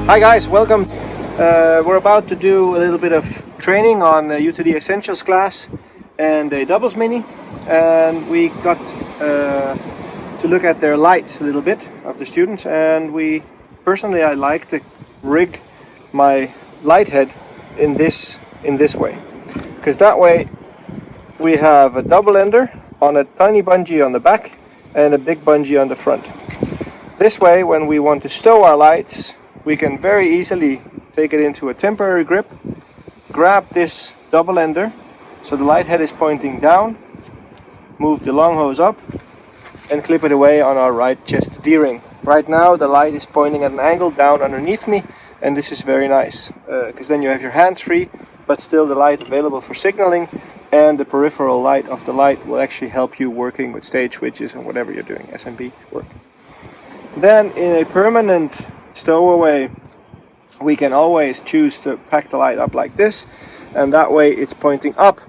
Hi guys, welcome. We're about to do a little bit of training on UTD Essentials class and a doubles mini, and we got to look at their lights a little bit of the students, and I like to rig my light head in this way, because that way we have a double ender on a tiny bungee on the back and a big bungee on the front. This way, when we want to stow our lights, we can very easily take it into a temporary grip, grab this double ender so the light head is pointing down, move the long hose up and clip it away on our right chest D-ring. Right now the light is pointing at an angle down underneath me, and this is very nice because then you have your hands free but still the light available for signaling, and the peripheral light of the light will actually help you working with stage switches and whatever you're doing, SMB work. Then in a permanent stowaway, we can always choose to pack the light up like this, and that way it's pointing up.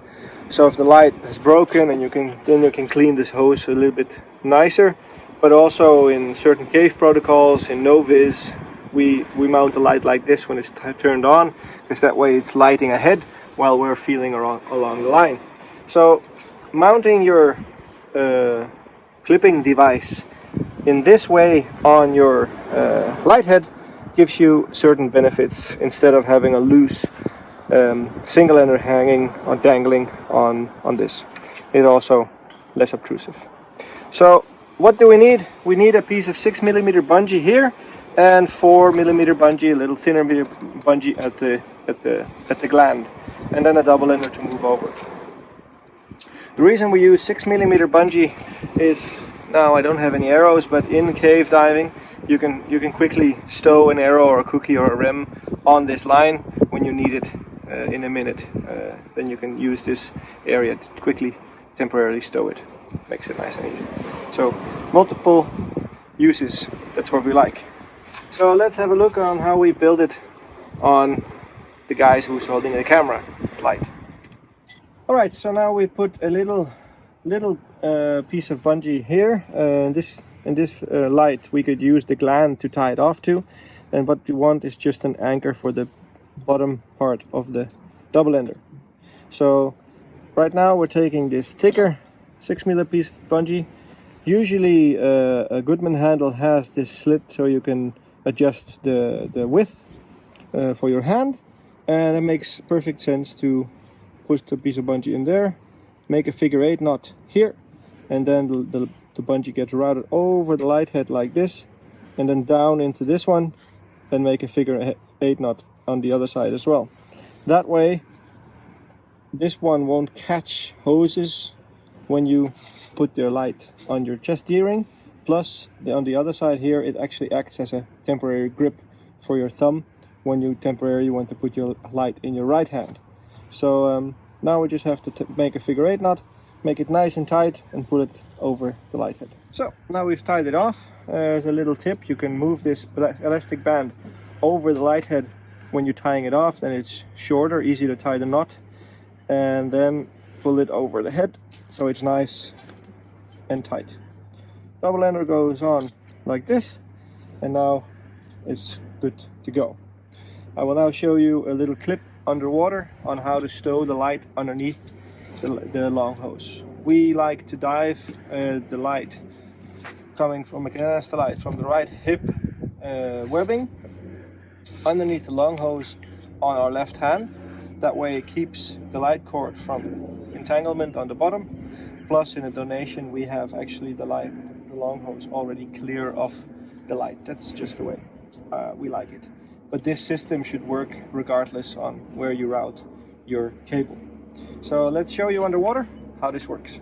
So if the light is broken, and you can clean this hose a little bit nicer. But also in certain cave protocols, in Noviz, we mount the light like this when it's turned on, because that way it's lighting ahead while we're feeling along the line. So mounting your clipping device in this way on your light head gives you certain benefits instead of having a loose single ender hanging or dangling on this. It's also less obtrusive. So what do we need? We need a piece of 6mm bungee here and 4mm bungee, a little thinner bungee at the gland, and then a double ender to move over. The reason we use 6mm bungee is, now I don't have any arrows, but in cave diving you can quickly stow an arrow or a cookie or a rem on this line when you need it in a minute. Then you can use this area to quickly temporarily stow it. Makes it nice and easy. So multiple uses, that's what we like. So let's have a look on how we build it on the guys who's holding the camera slide. Alright, so now we put a little piece of bungee here. In this light we could use the gland to tie it off to, and what we want is just an anchor for the bottom part of the double ender. So right now we're taking this thicker 6mm piece of bungee. Usually a Goodman handle has this slit so you can adjust the width for your hand, and it makes perfect sense to put the piece of bungee in there, make a figure 8 knot here, and then the bungee gets routed over the light head like this, and then down into this one, and make a figure 8 knot on the other side as well. That way this one won't catch hoses when you put your light on your chest D-ring. Plus on the other side here, it actually acts as a temporary grip for your thumb when you temporarily want to put your light in your right hand. So now we just have to make a figure 8 knot, make it nice and tight, and put it over the light head. So now we've tied it off. As a little tip, you can move this elastic band over the light head when you're tying it off, then it's shorter, easy to tie the knot, and then pull it over the head so it's nice and tight. Double ender goes on like this, and now it's good to go. I will now show you a little clip underwater on how to stow the light underneath the long hose. We like to dive the light coming from a canister light from the right hip webbing underneath the long hose on our left hand. That way it keeps the light cord from entanglement on the bottom. Plus in the donation we have actually the long hose already clear of the light. That's just the way we like it. But this system should work regardless on where you route your cable. So let's show you underwater how this works.